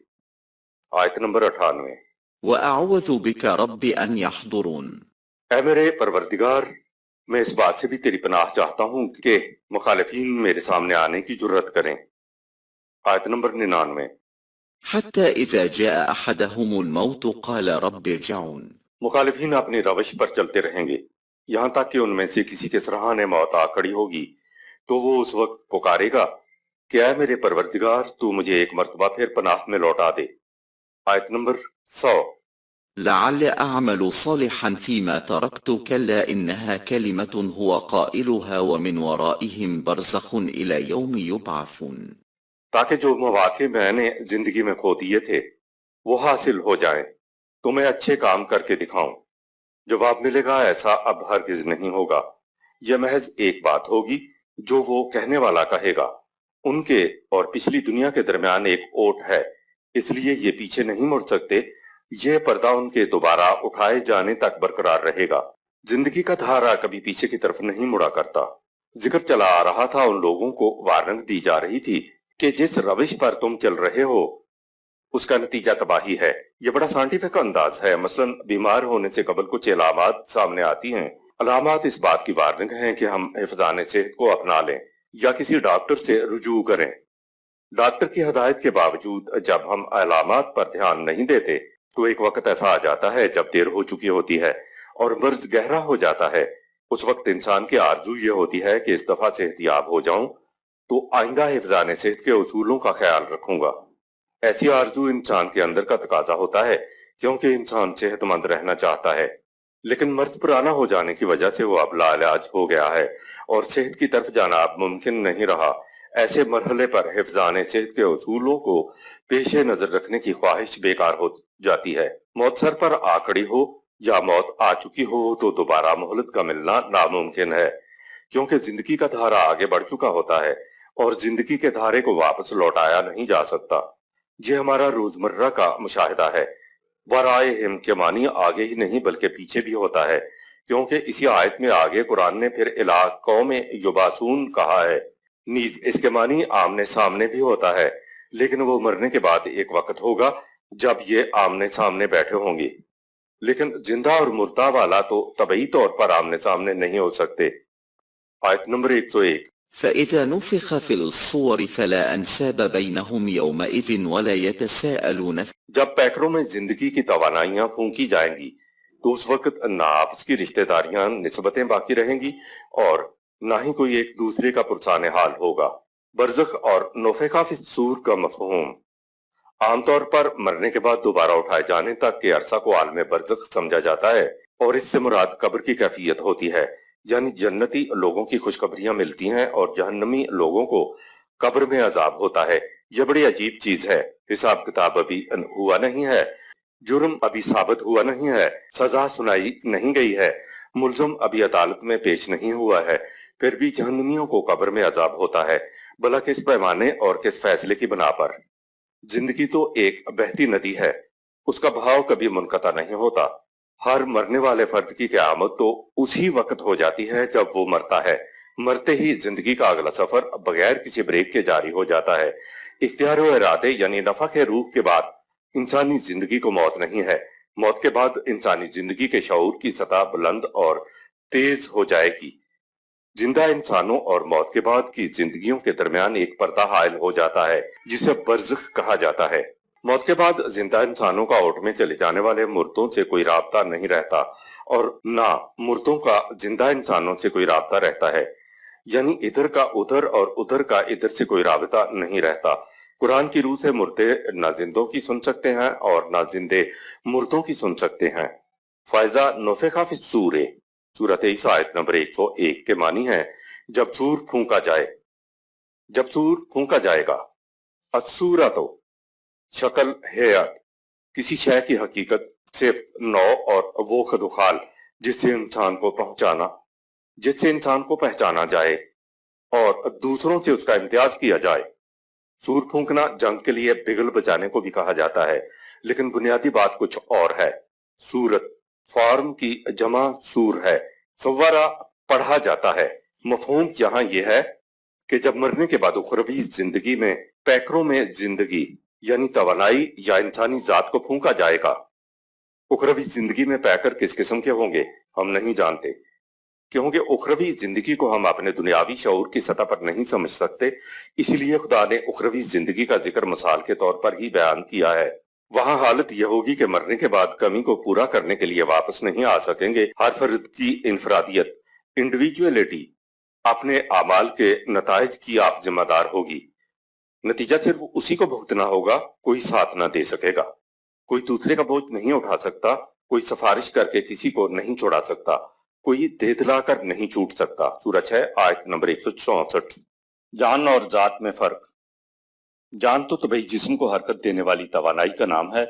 آیت نمبر 98۔ وأعوذ بك رب أن يحضرون۔ اے میرے پروردگار میں اس بات سے بھی تیری پناہ چاہتا ہوں کہ مخالفین میرے سامنے آنے کی جرت کریں۔ آیت نمبر 99۔ حتى إذا جاء أحدهم الموت قال رب ارجعون۔ مخالفین اپنی روش پر چلتے رہیں گے یہاں تک کہ ان میں سے کسی کے سرحانے موت آ کھڑی ہوگی تو وہ اس وقت پکارے گا کہ اے میرے پروردگار تو مجھے ایک مرتبہ پھر پناہ میں لوٹا دے۔ آیت نمبر 100۔ لعل أعمل صالحا فيما تركت كلا إنها كلمة هو قائلها ومن ورائهم برزخ إلى يوم يبعثون۔ تاکہ جو مواقع میں نے زندگی میں کھو دیے تھے وہ حاصل ہو جائیں، تمہیں اچھے کام کر کے دکھاؤں۔ جواب ملے گا ایسا اب ہرگز نہیں ہوگا، یہ محض ایک بات ہوگی جو وہ کہنے والا کہے گا۔ ان کے اور پچھلی دنیا کے درمیان ایک اوٹ ہے، اس لیے یہ پیچھے نہیں مڑ سکتے، یہ پردہ ان کے دوبارہ اٹھائے جانے تک برقرار رہے گا۔ زندگی کا دھارا کبھی پیچھے کی طرف نہیں مڑا کرتا۔ ذکر چلا آ رہا تھا ان لوگوں کو وارننگ دی جا رہی تھی کہ جس روش پر تم چل رہے ہو اس کا نتیجہ تباہی ہے۔ یہ بڑا سائنٹیفک انداز ہے۔ مثلا بیمار ہونے سے قبل کچھ علامات سامنے آتی ہیں، علامات اس بات کی وارننگ ہیں کہ ہم حفظان صحت کو اپنا لیں یا کسی ڈاکٹر سے رجوع کریں۔ ڈاکٹر کی ہدایت کے باوجود جب ہم علامات پر دھیان نہیں دیتے تو ایک وقت ایسا آ جاتا ہے جب دیر ہو چکی ہوتی ہے اور مرض گہرا ہو جاتا ہے۔ اس وقت انسان کی آرزو یہ ہوتی ہے کہ اس دفعہ صحت یاب ہو جاؤں تو آئندہ حفظان صحت کے اصولوں کا خیال رکھوں گا۔ ایسی آرزو انسان کے اندر کا تقاضا ہوتا ہے کیونکہ انسان صحت مند رہنا چاہتا ہے، لیکن مرض پرانا ہو جانے کی وجہ سے وہ اب لاعلاج ہو گیا ہے اور صحت کی طرف جانا اب ممکن نہیں رہا۔ ایسے مرحلے پر حفظان صحت کے اصولوں کو پیش نظر رکھنے کی خواہش بیکار ہو جاتی ہے۔ موت سر پر آ کھڑی ہو یا موت آ چکی ہو تو دوبارہ مہلت کا ملنا ناممکن ہے، کیونکہ زندگی کا دھارا آگے بڑھ چکا ہوتا ہے اور زندگی کے دھارے کو واپس لوٹایا نہیں جا سکتا۔ یہ ہمارا روزمرہ کا مشاہدہ ہے۔ ورائہم کے معنی آگے ہی نہیں بلکہ پیچھے بھی ہوتا ہے، کیونکہ اسی آیت میں آگے قرآن نے پھر الی قوم یبعثون کہا ہے۔ نیز اس کے معنی آمنے سامنے بھی ہوتا ہے، لیکن وہ مرنے کے بعد ایک وقت ہوگا جب یہ آمنے سامنے بیٹھے ہوں گے، لیکن زندہ اور مردہ والا تو طبعی طور پر آمنے سامنے نہیں ہو سکتے۔ آیت نمبر 101۔ فإذا نفخ في الصور فلا أنساب بينهم يومئذ ولا يتساءلون۔ جب پیکروں میں زندگی کی توانائیاں پھونکی جائیں گی تو اس وقت نہ آپس کی رشتہ داریاں نسبتیں باقی رہیں گی اور نہ ہی کوئی ایک دوسرے کا پرسان حال ہوگا۔ برزخ اور نفخ فی الصور کا مفہوم عام طور پر مرنے کے بعد دوبارہ اٹھائے جانے تک کے عرصہ کو عالم برزخ سمجھا جاتا ہے، اور اس سے مراد قبر کی کیفیت ہوتی ہے۔ یعنی جنتی لوگوں کی خوشخبریاں ملتی ہیں اور جہنمی لوگوں کو قبر میں عذاب ہوتا ہے۔ یہ بڑی عجیب چیز ہے۔ حساب کتاب ابھی ہوا نہیں ہے، جرم ابھی ثابت ہوا نہیں ہے، سزا سنائی نہیں گئی ہے، ملزم ابھی عدالت میں پیش نہیں ہوا ہے، پھر بھی جہنمیوں کو قبر میں عذاب ہوتا ہے، بھلا کس پیمانے اور کس فیصلے کی بنا پر؟ زندگی تو ایک بہتی ندی ہے، اس کا بہاؤ کبھی منقطع نہیں ہوتا۔ ہر مرنے والے فرد کی قیامت تو اسی وقت ہو جاتی ہے جب وہ مرتا ہے۔ مرتے ہی زندگی کا اگلا سفر بغیر کسی بریک کے جاری ہو جاتا ہے۔ اختیار و ارادے یعنی نفخ روح کے بعد انسانی زندگی کو موت نہیں ہے۔ موت کے بعد انسانی زندگی کے شعور کی سطح بلند اور تیز ہو جائے گی۔ زندہ انسانوں اور موت کے بعد کی زندگیوں کے درمیان ایک پردہ حائل ہو جاتا ہے جسے برزخ کہا جاتا ہے۔ موت کے بعد زندہ انسانوں کا اوٹ میں چلے جانے والے مردوں سے کوئی رابطہ نہیں رہتا اور نہ مردوں کا زندہ انسانوں سے کوئی رابطہ رہتا ہے، یعنی ادھر کا ادھر اور ادھر کا ادھر سے کوئی رابطہ نہیں رہتا۔ قرآن کی روح سے مردے نہ زندوں کی سن سکتے ہیں اور نہ زندے مردوں کی سن سکتے ہیں۔ فائزہ نفخ فی الصور سورۃ عیسیٰ آیت نمبر 101 کے معنی ہے جب سور پھونکا جائے، جب سور پھونکا جائے گا۔ الصورۃ شکل، ہیئت، کسی شے کی حقیقت، صفت، نوع اور وہ خد و خال جس سے انسان کو پہچانا جائے اور دوسروں سے اس کا امتیاز کیا جائے۔ سور پھونکنا جنگ کے لیے بگل بجانے کو بھی کہا جاتا ہے، لیکن بنیادی بات کچھ اور ہے۔ سورت فارم کی جمع سور ہے، سورہ پڑھا جاتا ہے۔ مفہوم یہاں یہ ہے کہ جب مرنے کے بعد اخروی زندگی میں پیکروں میں زندگی یعنی توانائی یا انسانی ذات کو پھونکا جائے گا۔ اخروی زندگی میں پیکر کس قسم کے ہوں گے ہم نہیں جانتے، کیونکہ اخروی زندگی کو ہم اپنے دنیاوی شعور کی سطح پر نہیں سمجھ سکتے، اسی لیے خدا نے اخروی زندگی کا ذکر مثال کے طور پر ہی بیان کیا ہے۔ وہاں حالت یہ ہوگی کہ مرنے کے بعد کمی کو پورا کرنے کے لیے واپس نہیں آ سکیں گے۔ ہر فرد کی انفرادیت، انڈیویجویلٹی، اپنے اعمال کے نتائج کی آپ ذمہ دار ہوگی۔ نتیجہ صرف اسی کو بھگتنا ہوگا، کوئی ساتھ نہ دے سکے گا، کوئی دوسرے کا بوجھ نہیں اٹھا سکتا، کوئی سفارش کر کے کسی کو نہیں چھوڑا سکتا، کوئی دے دلا کر نہیں چھوٹ سکتا۔ سورہ 6 آیت نمبر 164۔ جان اور ذات میں فرق۔ جان تو طبعی جسم کو حرکت دینے والی توانائی کا نام ہے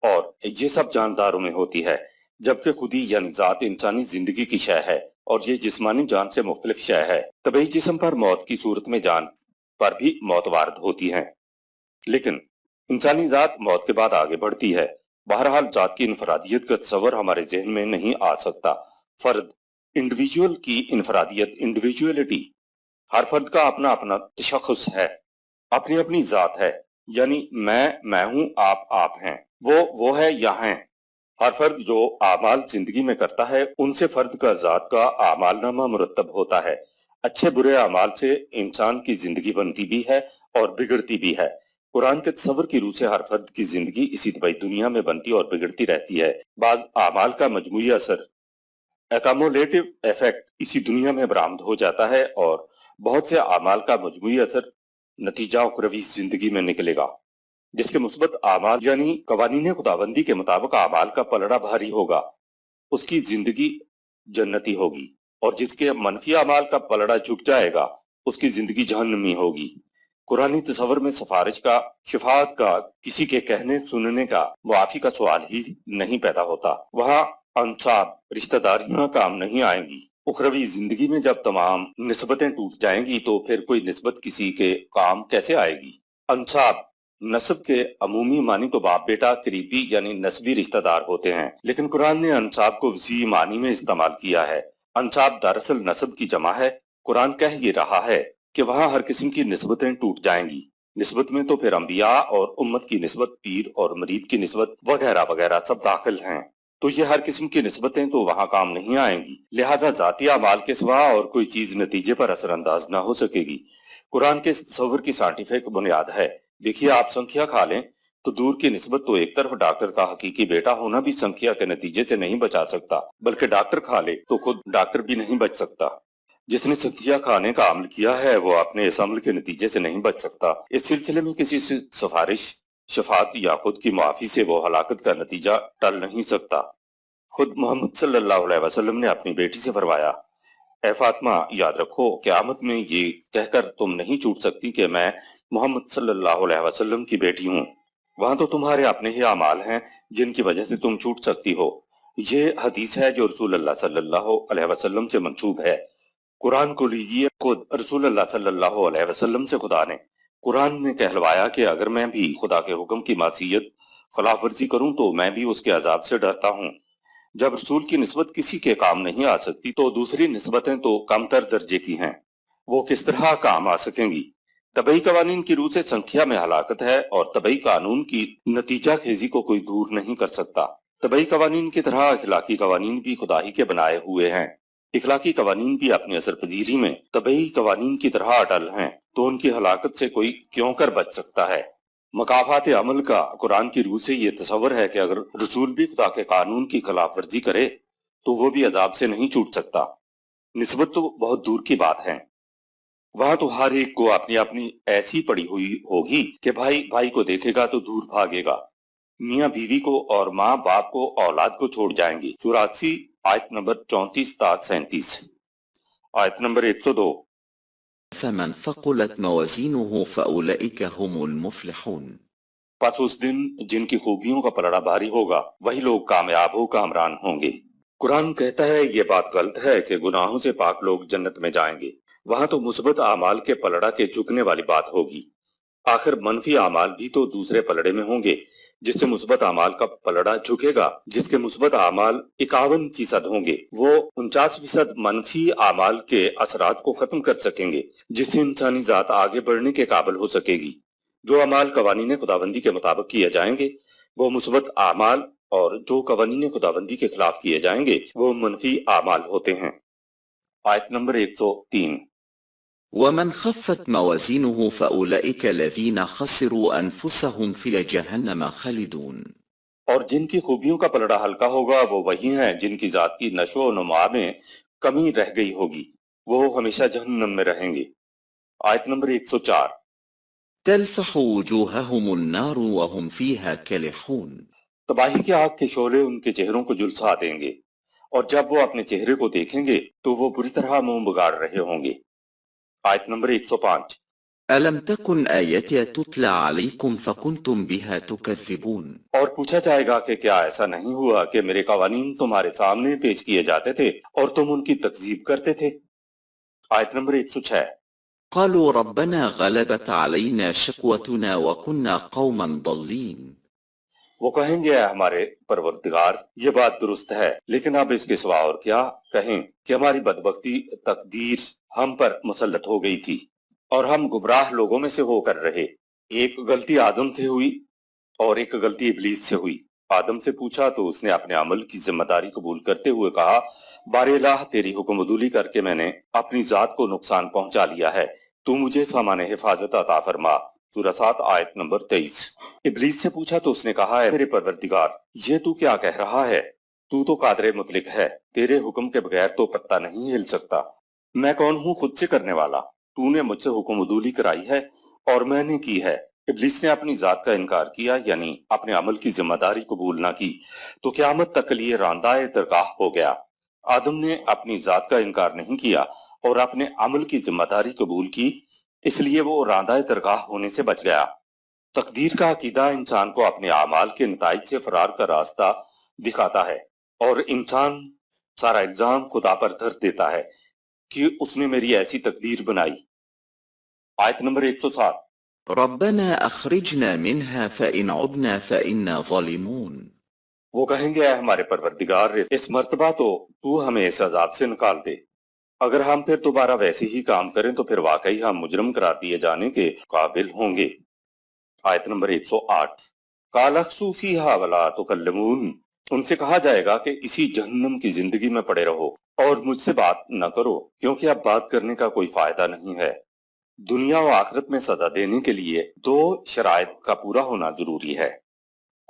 اور یہ سب جانداروں میں ہوتی ہے، جبکہ خودی یعنی ذات انسانی زندگی کی شے ہے اور یہ جسمانی جان سے مختلف شے ہے۔ طبعی جسم پر موت کی صورت میں جان پر بھی موت وارد ہوتی ہے، لیکن انسانی ذات موت کے بعد آگے بڑھتی ہے۔ بہرحال ذات کی انفرادیت کا تصور ہمارے ذہن میں نہیں آ سکتا۔ فرد، انڈیویجول کی انفرادیت، انڈیویجولیٹی، ہر فرد کا اپنا اپنا تشخص ہے، اپنی اپنی ذات ہے، یعنی میں ہوں، آپ ہیں، وہ ہے یا ہیں۔ ہر فرد جو اعمال زندگی میں کرتا ہے ان سے فرد کا ذات کا اعمال نامہ مرتب ہوتا ہے۔ اچھے برے اعمال سے انسان کی زندگی بنتی بھی ہے اور بگڑتی بھی ہے۔ قرآن کے تصور کی روح سے ہر فرد کی زندگی اسی طبعی دنیا میں بنتی اور بگڑتی رہتی ہے۔ بعض اعمال کا مجموعی اثر، ایکامولیٹو ایفیکٹ، اسی دنیا میں برآمد ہو جاتا ہے اور بہت سے اعمال کا مجموعی اثر، نتیجہ اخروی زندگی میں نکلے گا، جس کے مثبت اعمال یعنی قوانین خداوندی کے مطابق اعمال کا پلڑا بھاری ہوگا، اس کی زندگی جنتی ہوگی، اور جس کے منفی اعمال کا پلڑا جھک جائے گا اس کی زندگی جہنمی ہوگی۔ قرآنی تصور میں سفارش کا، شفاعت کا، کسی کے کہنے سننے کا، معافی کا سوال ہی نہیں پیدا ہوتا۔ وہاں انصاب، رشتہ داریاں کام نہیں آئیں گی۔ اخروی زندگی میں جب تمام نسبتیں ٹوٹ جائیں گی تو پھر کوئی نسبت کسی کے کام کیسے آئے گی؟ انصاب نسب کے عمومی معنی تو باپ بیٹا، قریبی یعنی نسبی رشتہ دار ہوتے ہیں، لیکن قرآن نے انصاب کو وسیع معنی میں استعمال کیا ہے۔ انصاب دراصل نسب کی جمع ہے۔ قرآن کہہ یہ رہا ہے کہ وہاں ہر قسم کی نسبتیں ٹوٹ جائیں گی۔ نسبت میں تو پھر انبیاء اور امت کی نسبت، پیر اور مرید کی نسبت وغیرہ وغیرہ سب داخل ہیں، تو یہ ہر قسم کی نسبتیں تو وہاں کام نہیں آئیں گی، لہٰذا ذاتی اعمال کے سوا اور کوئی چیز نتیجے پر اثر انداز نہ ہو سکے گی۔ قرآن کے تصور کی سائنٹیفک بنیاد ہے۔ دیکھیے، آپ سنکھیا کھا لیں تو دور کی نسبت تو ایک طرف ڈاکٹر کا حقیقی بیٹا ہونا بھی سنکھیا کے نتیجے سے نہیں بچا سکتا، بلکہ ڈاکٹر کھا لے تو خود ڈاکٹر بھی نہیں بچ سکتا۔ جس نے سنکھیا کھانے کا عمل کیا ہے وہ اپنے اس عمل کے نتیجے سے نہیں بچ سکتا۔ اس سلسلے میں کسی سے سفارش، شفاعت یا خود کی معافی سے وہ ہلاکت کا نتیجہ ٹل نہیں سکتا۔ خود محمد صلی اللہ علیہ وسلم نے اپنی بیٹی سے فرمایا، اے فاطمہ یاد رکھو قیامت میں یہ کہہ کر تم نہیں چھوٹ سکتی کہ میں محمد صلی اللہ علیہ وسلم کی بیٹی ہوں۔ وہاں تو تمہارے اپنے ہی اعمال ہیں جن کی وجہ سے تم چھوٹ سکتی ہو۔ یہ حدیث ہے جو رسول اللہ صلی اللہ علیہ وسلم سے منسوب ہے۔ قرآن کو لیجئے، خود رسول اللہ صلی اللہ علیہ وسلم سے خدا نے قرآن میں کہلوایا کہ اگر میں بھی خدا کے حکم کی معصیت خلاف ورزی کروں تو میں بھی اس کے عذاب سے ڈرتا ہوں۔ جب رسول کی نسبت کسی کے کام نہیں آ سکتی تو دوسری نسبتیں تو کم تر درجے کی ہیں، وہ کس طرح کام آ سکیں گی؟ طبعی قوانین کی روح سے سنکھیا میں ہلاکت ہے اور طبعی قانون کی نتیجہ خیزی کو کوئی دور نہیں کر سکتا۔ طبعی قوانین کی طرح اخلاقی قوانین بھی خدا ہی کے بنائے ہوئے ہیں۔ اخلاقی قوانین بھی اپنی اثر پذیری میں طبعی قوانین کی طرح اٹل ہیں، تو ان کی ہلاکت سے کوئی کیوں کر بچ سکتا ہے؟ مکافات عمل کا قرآن کی روح سے یہ تصور ہے کہ اگر رسول بھی خدا کے قانون کی خلاف ورزی کرے تو وہ بھی عذاب سے نہیں چھوٹ سکتا۔ نسبت تو بہت دور کی بات ہے، وہاں تو ہر ایک کو اپنی اپنی ایسی پڑی ہوئی ہوگی کہ بھائی بھائی کو دیکھے گا تو دور بھاگے گا، میاں بیوی کو اور ماں باپ کو اولاد کو چھوڑ جائیں گے۔ سورہ 80 آیت نمبر 34 تا 37۔ آیت نمبر 102۔ فمن ثقلت موازینه فأولئک هم المفلحون۔ پس اس دن جن کی خوبیوں کا پلڑا بھاری ہوگا وہی لوگ کامیابوں کا حمران ہوں گے۔ قرآن کہتا ہے یہ بات غلط ہے کہ گناہوں سے پاک لوگ جنت میں جائیں گے، وہاں تو مثبت اعمال کے پلڑا کے جھکنے والی بات ہوگی۔ آخر منفی اعمال بھی تو دوسرے پلڑے میں ہوں گے جس سے مثبت اعمال کا پلڑا جھکے گا، جس کے مثبت اعمال 51% ہوں گے، وہ 49% منفی اعمال کے اثرات کو ختم کر سکیں گے، جس سے انسانی ذات آگے بڑھنے کے قابل ہو سکے گی۔ جو اعمال قوانین خداوندی کے مطابق کیے جائیں گے وہ مثبت اعمال، اور جو قوانین خداوندی کے خلاف کیے جائیں گے وہ منفی اعمال ہوتے ہیں۔ آیت نمبر 103۔ ومن خفت موازینه فأولئک الذین خسروا انفسهم فی جہنم خالدون۔ اور جن کی خوبیوں کا پلڑا ہلکا ہوگا وہ وہی ہیں جن کی ذات کی نشو و نما میں کمی رہ گئی ہوگی، وہ ہمیشہ جہنم میں رہیں گے۔ آیت نمبر 104۔ تلفح وجوہهم النار وهم فیها کلحون۔ تباہی کی آگ کے شعلے ان کے چہروں کو جھلسا دیں گے، اور جب وہ اپنے چہرے کو دیکھیں گے تو وہ بری طرح منہ بگاڑ رہے ہوں گے۔ آیت نمبر 105۔ ألم تكن آياتي تتلى عليكم فكنتم بها تكذبون۔ اور پوچھا جائے گا کہ کیا ایسا نہیں ہوا کہ میرے قوانین تمہارے سامنے پیش کیے جاتے تھے اور تم ان کی تکذیب کرتے تھے؟ آیت نمبر 106۔ قالوا ربنا غلبت علينا شقوتنا وكنا قوما ضالين۔ وہ کہیں گے اے ہمارے پروردگار یہ بات درست ہے، لیکن اب اس کے سوا اور کیا کہیں کہ ہماری بدبختی تقدیر ہم پر مسلط ہو گئی تھی اور ہم گمراہ لوگوں میں سے ہو کر رہے۔ ایک غلطی آدم سے ہوئی اور ایک غلطی ابلیس سے ہوئی۔ آدم سے پوچھا تو اس نے اپنے عمل کی ذمہ داری قبول کرتے ہوئے کہا، بار الہ تیری حکم عدولی کر کے میں نے اپنی ذات کو نقصان پہنچا لیا ہے، تو مجھے سامان حفاظت عطا فرما۔ سورہ 7 آیت نمبر 23۔ ابلیس سے پوچھا تو اس نے کہا، اے میرے پروردگار یہ تو کیا کہہ رہا ہے؟ تو تو قادر مطلق ہے، تیرے حکم کے بغیر تو پتہ نہیں ہل سکتا۔ میں کون ہوں خود سے کرنے والا؟ تو نے مجھ سے حکم عدولی کرائی ہے اور میں نے کی ہے۔ ابلیس نے اپنی ذات کا انکار کیا، یعنی اپنے عمل کی ذمہ داری قبول نہ کی، تو قیامت تک کے لیے راندہ درگاہ ہو گیا۔ آدم نے اپنی ذات کا انکار نہیں کیا اور اپنے عمل کی ذمہ داری قبول کی، اس لیے وہ راندہ درگاہ ہونے سے بچ گیا۔ تقدیر کا عقیدہ انسان کو اپنے اعمال کے نتائج سے فرار کا راستہ دکھاتا ہے، اور انسان سارا الزام خدا پر دھر دیتا ہے کہ اس نے میری ایسی تقدیر بنائی۔ آیت نمبر 107۔ ربنا اخرجنا منها فإن عدنا فإنا ظالمون۔ وہ کہیں گے اے ہمارے پروردگار اس مرتبہ تو ہمیں اس عذاب سے نکال دے، اگر ہم پھر دوبارہ ویسے ہی کام کریں تو پھر واقعی ہم مجرم قرار دیے جانے کے قابل ہوں گے۔ آیت نمبر 108۔ قال اخسؤوا فیہا ولا تکلمون۔ ان سے کہا جائے گا کہ اسی جہنم کی زندگی میں پڑے رہو اور مجھ سے بات نہ کرو، کیونکہ اب بات کرنے کا کوئی فائدہ نہیں ہے۔ دنیا و آخرت میں سزا دینے کے لیے دو شرائط کا پورا ہونا ضروری ہے۔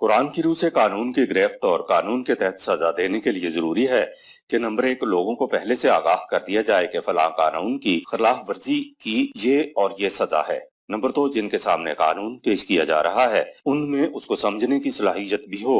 قرآن کی روح سے قانون کی گرفت اور قانون کے تحت سزا دینے کے لیے ضروری ہے کہ نمبر 1 لوگوں کو پہلے سے آگاہ کر دیا جائے کہ فلاں قانون کی خلاف ورزی کی یہ اور یہ سزا ہے۔ نمبر 2 جن کے سامنے قانون پیش کیا جا رہا ہے ان میں اس کو سمجھنے کی صلاحیت بھی ہو۔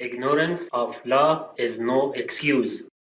Ignorance of law is no excuse.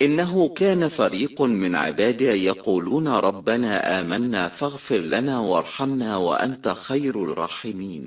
إنه كان فريق من عبادي يقولون ربنا آمنا فاغفر لنا وارحمنا وأنت خير الراحمين.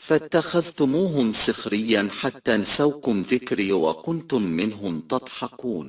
فاتخذتموهم سخريا حتى نسوكم ذكري وكنتم منهم تضحكون.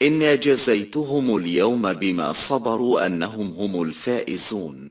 إنا جزيتهم اليوم بما صبروا أنهم هم الفائزون.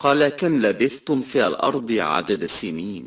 قال كم لبثتم في الأرض عدد سنين.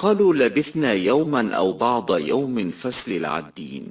قالوا لبثنا يوما أو بعض يوم فاسل العدين.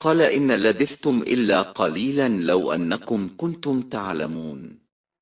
قال إن لبثتم إلا قليلا لو أنكم كنتم تعلمون.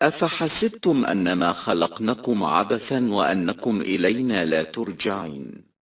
أفحسبتم أنما خلقنكم عبثا وأنكم إلينا لا ترجعين.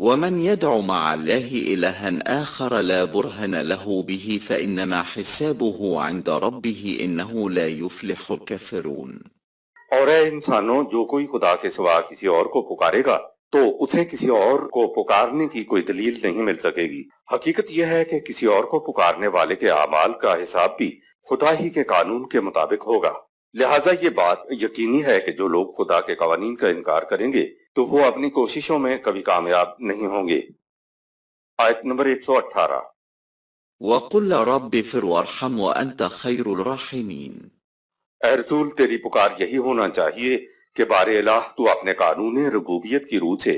ومن يدع مع الله إلها آخر لا برهن له به فإنما حسابه عند ربه إنه لا يفلح الكافرون۔ اور اے انسانوں، جو کوئی خدا کے سوا کسی اور کو پکارے گا تو اسے کسی اور کو پکارنے کی کوئی دلیل نہیں مل سکے گی۔ حقیقت یہ ہے کہ کسی اور کو پکارنے والے کے اعمال کا حساب بھی خدا ہی کے قانون کے مطابق ہوگا۔ لہٰذا یہ بات یقینی ہے کہ جو لوگ خدا کے قوانین کا انکار کریں گے تو وہ اپنی کوششوں میں کبھی کامیاب نہیں ہوں گے۔ آیت نمبر 118۔ وقل رب اغفر وارحم وأنت خير الراحمين۔ اے رسول، تیری پکار یہی ہونا چاہیے کہ بار الہ تو اپنے قانون ربوبیت کی روح سے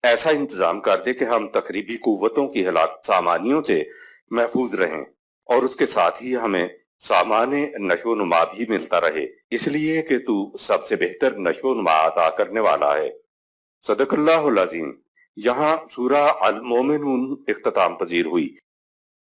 ایسا انتظام کر دے کہ ہم تخریبی قوتوں کی ہلاک سامانیوں سے محفوظ رہیں، اور اس کے ساتھ ہی ہمیں سامان نشو و نما بھی ملتا رہے، اس لیے کہ تو سب سے بہتر نشو و نما عطا کرنے والا ہے۔ صدق اللہ العظیم۔ یہاں سورہ المومنون اختتام پذیر ہوئی۔